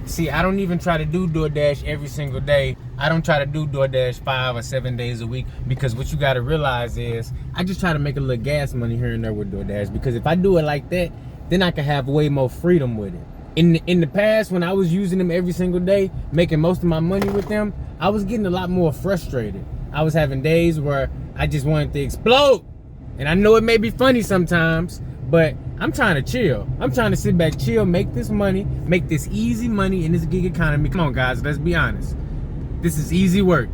See, I don't even try to do DoorDash every single day. I don't try to do DoorDash 5 or 7 days a week, because what you got to realize is I just try to make a little gas money here and there with DoorDash, because if I do it like that, then I can have way more freedom with it. In the past, when I was using them every single day, making most of my money with them, I was getting a lot more frustrated. I was having days where I just wanted to explode. And I know it may be funny sometimes, but I'm trying to chill. I'm trying to sit back, chill, make this money, make this easy money in this gig economy. Come on, guys, let's be honest. This is easy work.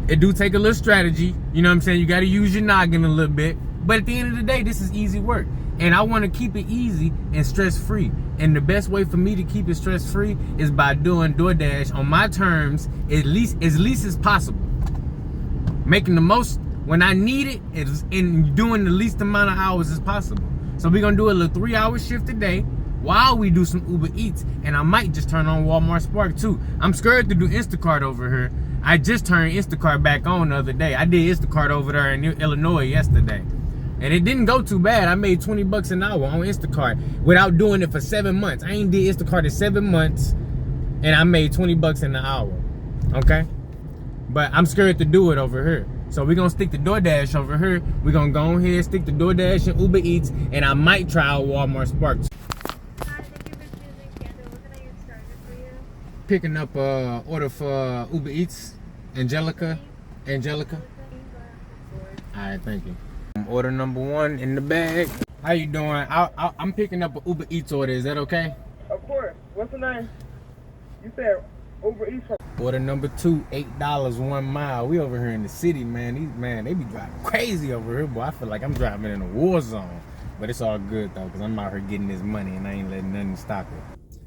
It do take a little strategy. You know what I'm saying? You got to use your noggin a little bit. But at the end of the day, this is easy work. And I want to keep it easy and stress-free. And the best way for me to keep it stress-free is by doing DoorDash on my terms, at least as possible. Making the most when I need it, and doing the least amount of hours as possible. So we're gonna do a little 3-hour shift today while we do some UberEats, and I might just turn on Walmart Spark too. I'm scared to do Instacart over here. I just turned Instacart back on the other day. I did Instacart over there in Illinois yesterday, and it didn't go too bad. I made 20 bucks an hour on Instacart without doing it for 7 months. I ain't did Instacart in 7 months, and I made 20 bucks an hour. Okay, but I'm scared to do it over here. So we're going to stick to DoorDash over here. We're going to go ahead, stick to DoorDash and UberEats, and I might try out Walmart Spark. Hi, thank you for choosing Canada. What can I get started for you? Picking up order for UberEats. Angelica. Alright, thank you. Order number 1 in the bag. How you doing? I'm picking up an UberEats order. Is that okay? Of course. What's the name? You said UberEats. Order number 2, $8, 1 mile. We over here in the city, man. They be driving crazy over here, boy. I feel like I'm driving in a war zone. But it's all good though, because I'm out here getting this money and I ain't letting nothing stop it.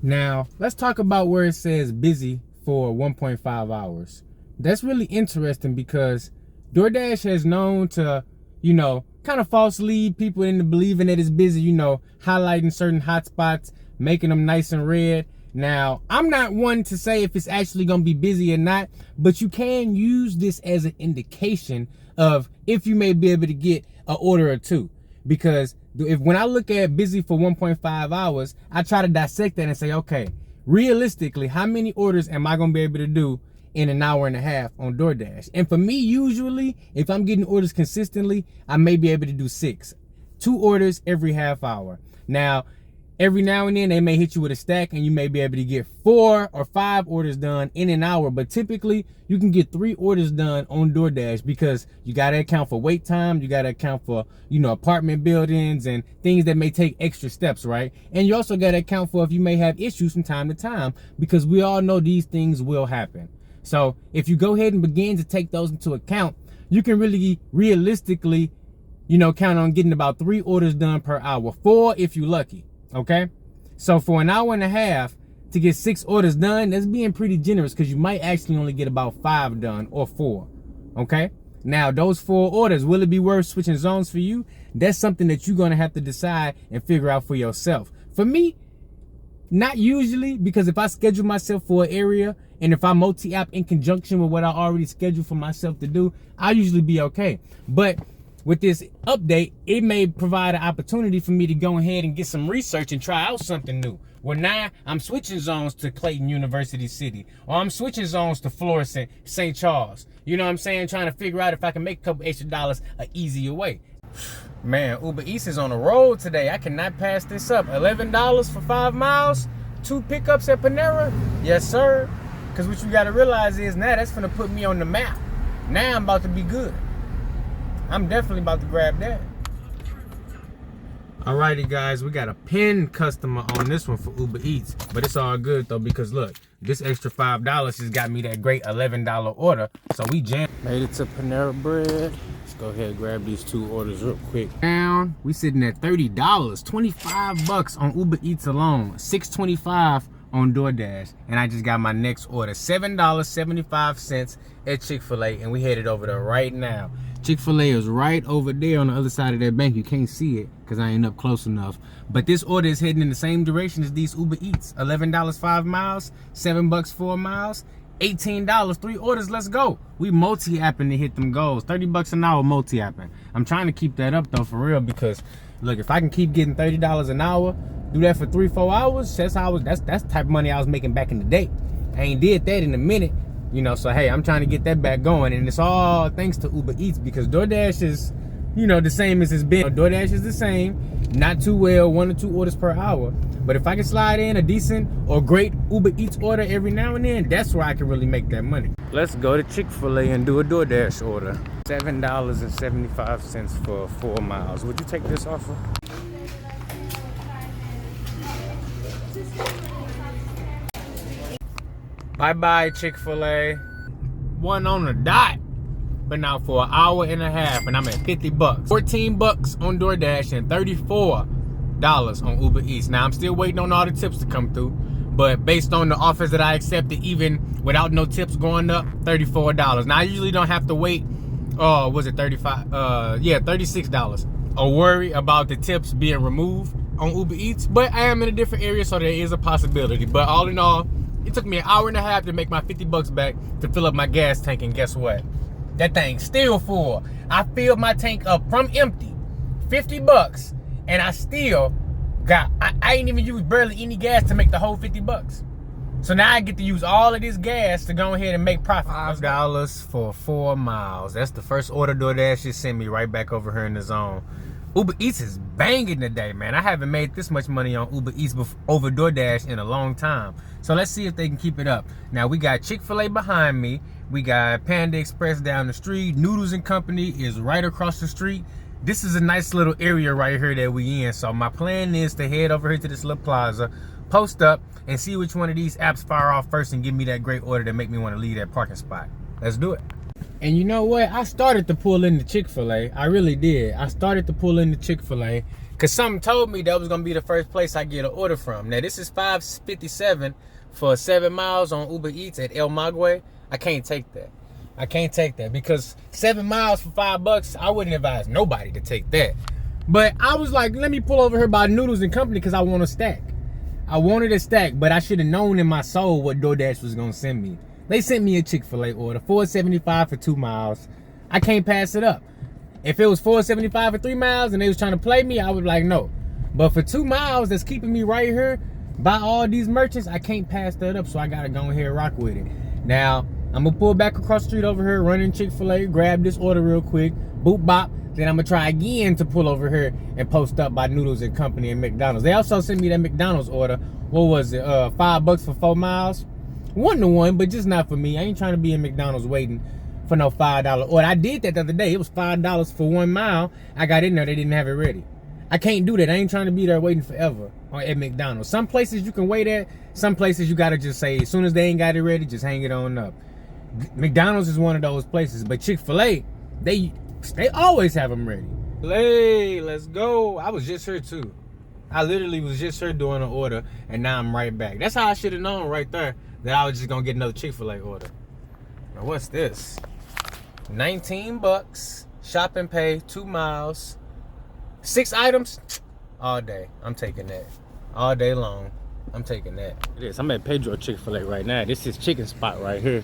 Now, let's talk about where it says busy for 1.5 hours. That's really interesting, because DoorDash has known to, you know, kind of false lead people into believing that it's busy, you know, highlighting certain hot spots, making them nice and red. Now, I'm not one to say if it's actually going to be busy or not, but you can use this as an indication of if you may be able to get an order or two. Because when I look at busy for 1.5 hours, I try to dissect that and say, okay, realistically, how many orders am I going to be able to do in an hour and a half on DoorDash? And for me, usually, if I'm getting orders consistently, I may be able to do 6. 2 orders every half hour. Now, every now and then, they may hit you with a stack, and you may be able to get 4 or 5 orders done in an hour. But typically, you can get 3 orders done on DoorDash, because you got to account for wait time. You got to account for, you know, apartment buildings and things that may take extra steps, right? And you also got to account for if you may have issues from time to time, because we all know these things will happen. So if you go ahead and begin to take those into account, you can really realistically, you know, count on getting about 3 orders done per hour. 4 if you're lucky. Okay, so for an hour and a half to get 6 orders done, that's being pretty generous, because you might actually only get about 5 done, or 4. Okay, now those 4 orders, will it be worth switching zones for you? That's something that you're going to have to decide and figure out for yourself. For me, not usually, because if I schedule myself for an area, and if I multi-app in conjunction with what I already scheduled for myself to do, I'll usually be okay. But with this update, it may provide an opportunity for me to go ahead and get some research and try out something new. Well, now I'm switching zones to Clayton University City, or I'm switching zones to Florissant, St. Charles. You know what I'm saying? Trying to figure out if I can make a couple extra dollars an easier way. Man, UberEats is on the road today. I cannot pass this up. $11 for 5 miles, 2 pickups at Panera. Yes, sir. Because what you got to realize is now that's going to put me on the map. Now I'm about to be good. I'm definitely about to grab that. Alrighty, guys, we got a pin customer on this one for UberEats, but it's all good though, because look, this extra $5 has got me that great $11 order. So we jammed. Made it to Panera Bread. Let's go ahead and grab these 2 orders real quick. Down, we sitting at $30, 25 bucks on UberEats alone, $6.25 on DoorDash, and I just got my next order, $7.75 at Chick-fil-A, and we headed over there right now. Chick-fil-A is right over there on the other side of that bank. You can't see it because I ain't up close enough. But this order is heading in the same direction as these UberEats. $11 5 miles, $7 4 miles, $18, 3 orders, let's go. We multi-apping to hit them goals. 30 bucks an hour multi-apping. I'm trying to keep that up though, for real, because look, if I can keep getting $30 an hour, do that for 3-4 hours. That's the type of money I was making back in the day. I ain't did that in a minute, you know. So hey, I'm trying to get that back going, and it's all thanks to Uber Eats, because DoorDash is, you know, the same as it's been. DoorDash is the same, not too well, 1 or 2 orders per hour. But if I can slide in a decent or great Uber Eats order every now and then, that's where I can really make that money. Let's go to Chick-fil-A and do a DoorDash order. $7.75 for 4 miles. Would you take this offer? Bye-bye, Chick-fil-A. One on the dot. But now for an hour and a half, and I'm at 50 bucks. 14 bucks on DoorDash and $34 on Uber Eats. Now I'm still waiting on all the tips to come through, but based on the offers that I accepted, even without no tips going up, $34. Now I usually don't have to wait. Oh, was it 35? Yeah, $36. Or worry about the tips being removed on Uber Eats, but I am in a different area, so there is a possibility. But all in all, it took me an hour and a half to make my 50 bucks back to fill up my gas tank, and guess what? That thing's still full. I filled my tank up from empty, 50 bucks, and I still got, I ain't even used barely any gas to make the whole 50 bucks. So now I get to use all of this gas to go ahead and make profit. $5 for 4 miles. That's the first order DoorDash just sent me right back over here in the zone. Uber Eats is banging today, man. I haven't made this much money on Uber Eats over DoorDash in a long time. So let's see if they can keep it up. Now we got Chick-fil-A behind me. We got Panda Express down the street. Noodles and Company is right across the street. This is a nice little area right here that we in. So my plan is to head over here to this little plaza, post up, and see which one of these apps fire off first and give me that great order that make me want to leave that parking spot. Let's do it. And you know what? I started to pull into Chick-fil-A. I really did. I started to pull into Chick-fil-A because something told me that was going to be the first place I get an order from. Now, this is $5.57 for 7 miles on Uber Eats at El Maguey. I can't take that. I can't take that because 7 miles for $5, I wouldn't advise nobody to take that. But I was like, let me pull over here by Noodles and Company because I want a stack. I wanted a stack, but I should have known in my soul what DoorDash was going to send me. They sent me a Chick-fil-A order, $4.75 for 2 miles. I can't pass it up. If it was $4.75 for 3 miles and they was trying to play me, I would be like, no. But for 2 miles, that's keeping me right here by all these merchants, I can't pass that up, so I got to go ahead and rock with it. Now, I'm going to pull back across the street over here, run in Chick-fil-A, grab this order real quick, boop bop. Then I'm going to try again to pull over here and post up by Noodles and Company and McDonald's. They also sent me that McDonald's order. What was it? $5 for 4 miles? 1-to-1, but just not for me. I ain't trying to be in McDonald's waiting for no $5 order. I did that the other day. It was $5 for 1 mile. I got in there. They didn't have it ready. I can't do that. I ain't trying to be there waiting forever at McDonald's. Some places you can wait at. Some places you got to just say, as soon as they ain't got it ready, just hang it on up. McDonald's is one of those places. But Chick-fil-A, they always have them ready. Hey, let's go. I was just here too. I literally was just here doing an order, and now I'm right back. That's how I should have known right there that I was just gonna get another Chick-fil-A order. Now what's this? 19 bucks, shop and pay, 2 miles, 6 items, all day. I'm taking that. All day long, I'm taking that. It is. I'm at Pedro Chick-fil-A right now. This is chicken spot right here.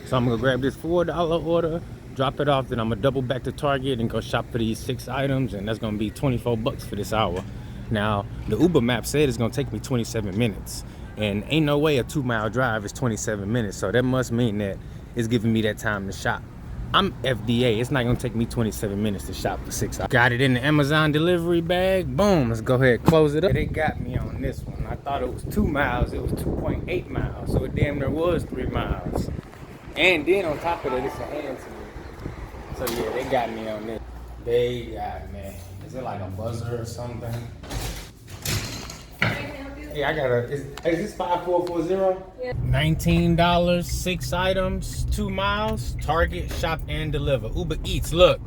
So I'm gonna grab this $4 order, drop it off, then I'm gonna double back to Target and go shop for these 6 items, and that's gonna be 24 bucks for this hour. Now, the Uber map said it's gonna take me 27 minutes. And ain't no way a 2-mile drive is 27 minutes. So that must mean that it's giving me that time to shop. I'm FDA. It's not gonna take me 27 minutes to shop for 6 hours. Got it in the Amazon delivery bag. Boom, let's go ahead and close it up. They got me on this one. I thought it was 2 miles. It was 2.8 miles. So it damn near was 3 miles. And then on top of that, it's a hand to me. So yeah, they got me on this. They got me. Is it like a buzzer or something? Yeah, I got is this 5440? Yeah. $19, 6 items, 2 miles, Target, shop and deliver. Uber Eats, look.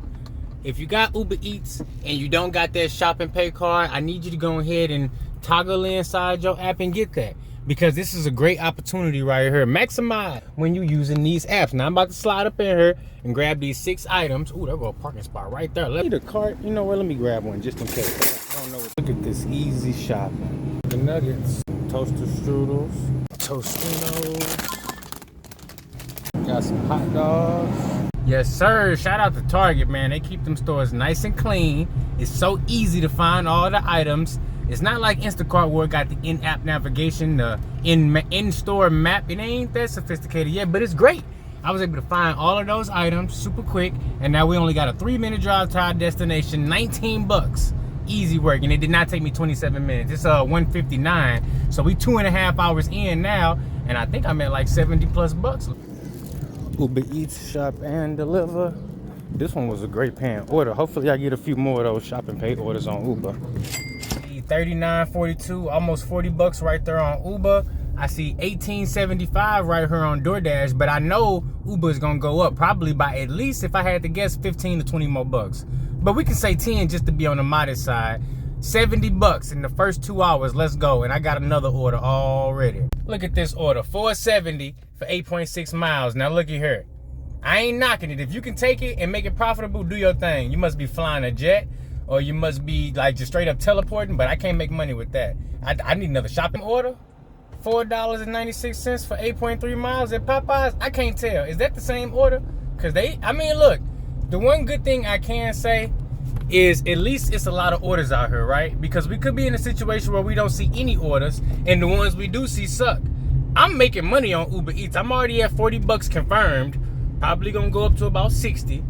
If you got Uber Eats and you don't got that shop and pay card, I need you to go ahead and toggle inside your app and get that. Because this is a great opportunity right here. Maximize when you're using these apps. Now I'm about to slide up in here and grab these 6 items. Ooh, there go a parking spot right there. Let me the cart. You know what? Let me grab one just in case. I don't know. Look at this easy shopping. The nuggets, toaster strudels, Tostinos. Got some hot dogs. Yes, sir. Shout out to Target, man. They keep them stores nice and clean. It's so easy to find all the items. It's not like Instacart where it got the in-app navigation, the in-store map. It ain't that sophisticated yet, but it's great. I was able to find all of those items super quick, and now we only got a 3-minute drive to our destination, 19 bucks. Easy work, and it did not take me 27 minutes. It's 1:59, so we 2.5 hours in now, and I think I'm at like 70 plus bucks. Uber Eats, shop and deliver. This one was a great paying order. Hopefully I get a few more of those shop and pay orders on Uber. $39.42, almost 40 bucks right there on Uber. I see $18.75 right here on Doordash, but I know Uber is gonna go up probably by at least, if I had to guess, 15 to 20 more bucks. But we can say 10 just to be on the modest side. 70 bucks in the first 2 hours. Let's go. And I got another order already. Look at this order, $4.70 for 8.6 miles. Now look at here. I ain't knocking it. If you can take it and make it profitable, do your thing. You must be flying a jet, or you must be like just straight up teleporting, but I can't make money with that. I need another shopping order. $4.96 for 8.3 miles at Popeyes. I can't tell. Is that the same order? Because I mean, look, the one good thing I can say is at least it's a lot of orders out here, right? Because we could be in a situation where we don't see any orders, and the ones we do see suck. I'm making money on Uber Eats. I'm already at 40 bucks confirmed. Probably gonna go up to about 60.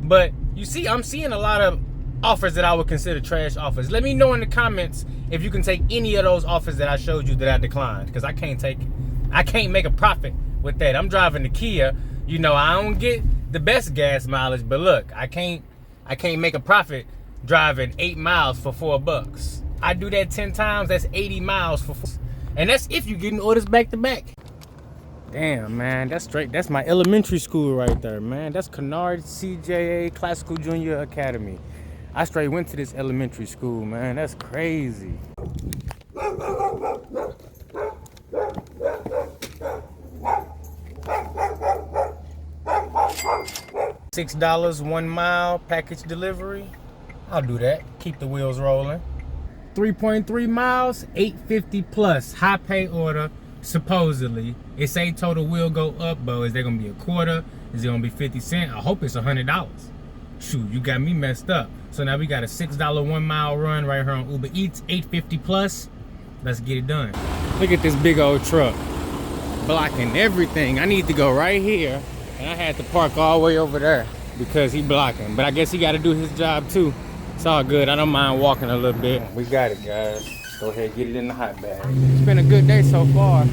But you see, I'm seeing a lot of offers that I would consider trash offers. Let me know in the comments if you can take any of those offers that I showed you that I declined, because I can't take it. I can't make a profit with that. I'm driving the Kia. You know, I don't get the best gas mileage, but look, I can't make a profit driving 8 miles for 4 bucks. I do that 10 times, that's 80 miles for 4. And that's if you're getting orders back to back. Damn, man, that's my elementary school right there, man. That's Kennard CJA Classical Junior Academy. I straight went to this elementary school, man. That's crazy. $6 1 mile package delivery. I'll do that. Keep the wheels rolling. 3.3 miles, $8.50 plus. High pay order, supposedly. It say total will go up, but is there gonna be a quarter? Is it gonna be 50 cents? I hope it's $100. Shoot, you got me messed up. So now we got a $6 1 mile run right here on Uber Eats, $8.50 plus. Let's get it done. Look at this big old truck blocking everything. I need to go right here, and I had to park all the way over there because he blocking. But I guess he got to do his job too. It's all good. I don't mind walking a little bit. We got it, guys. Let's go ahead and get it in the hot bag. It's been a good day so far.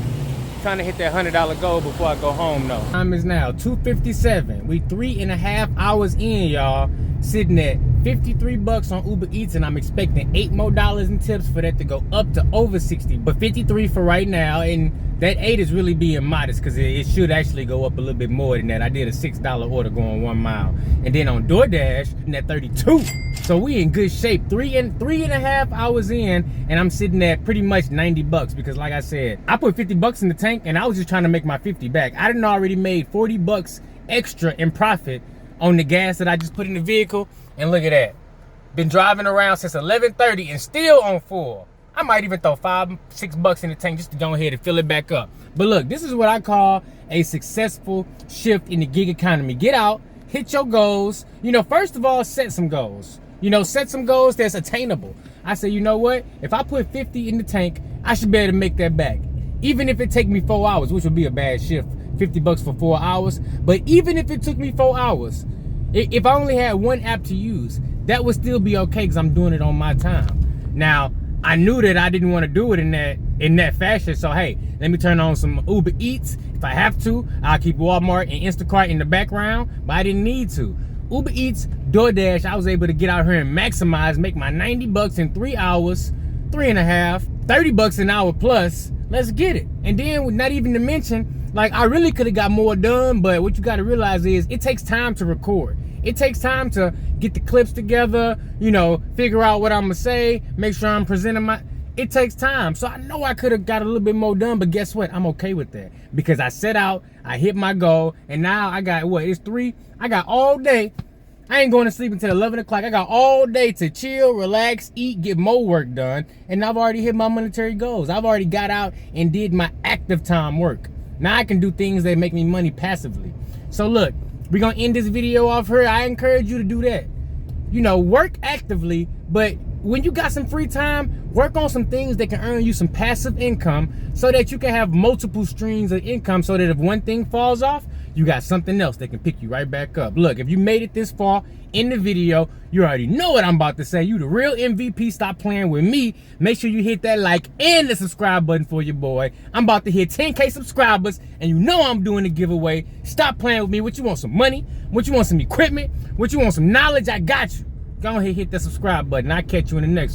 Trying to hit that $100 goal before I go home though. Time is now 2:57. We 3.5 hours in, y'all. Sitting at 53 bucks on Uber Eats, and I'm expecting $8 more in tips for that to go up to over 60. But 53 for right now, and that 8 is really being modest because it should actually go up a little bit more than that. I did a $6 order going 1 mile, and then on Doordash, at 32. So we in good shape. 3.5 hours in, and I'm sitting at pretty much 90 bucks because, like I said, I put 50 bucks in the tank, and I was just trying to make my 50 back. I done already made 40 bucks extra in profit on the gas that I just put in the vehicle. And look at that. Been driving around since 11:30 and still on full. I might even throw $5-6 bucks in the tank just to go ahead and fill it back up. But look, this is what I call a successful shift in the gig economy. Get out, hit your goals. You know, first of all, set some goals. You know, set some goals that's attainable. I say, you know what? If I put 50 in the tank, I should be able to make that back. Even if it take me 4 hours, which would be a bad shift, 50 bucks for 4 hours. But even if it took me 4 hours, if I only had one app to use, that would still be okay because I'm doing it on my time. Now, I knew that I didn't want to do it in that fashion, so hey, let me turn on some Uber Eats. If I have to, I'll keep Walmart and Instacart in the background, but I didn't need to. Uber Eats, Doordash, I was able to get out here and maximize, make my 90 bucks in 3 hours, 3.5, 30 bucks an hour plus. Let's get it. And then, not even to mention, like, I really could have got more done, but what you got to realize is it takes time to record. It takes time to get the clips together, you know, figure out what I'm gonna say, make sure I'm presenting it takes time. So I know I could have got a little bit more done, but guess what? I'm okay with that because I set out, I hit my goal, and now I got, what, it's 3? I got all day. I ain't going to sleep until 11 o'clock. I got all day to chill, relax, eat, get more work done, and I've already hit my monetary goals. I've already got out and did my active time work. Now I can do things that make me money passively. So look, we're going to end this video off here. I encourage you to do that. You know, work actively, but when you got some free time, work on some things that can earn you some passive income so that you can have multiple streams of income so that if one thing falls off, you got something else that can pick you right back up. Look, if you made it this far in the video, you already know what I'm about to say. You the real MVP. Stop playing with me. Make sure you hit that like and the subscribe button for your boy. I'm about to hit 10K subscribers, and you know I'm doing a giveaway. Stop playing with me. What you want, some money? What you want, some equipment? What you want, some knowledge? I got you. Go ahead, hit that subscribe button. I'll catch you in the next one.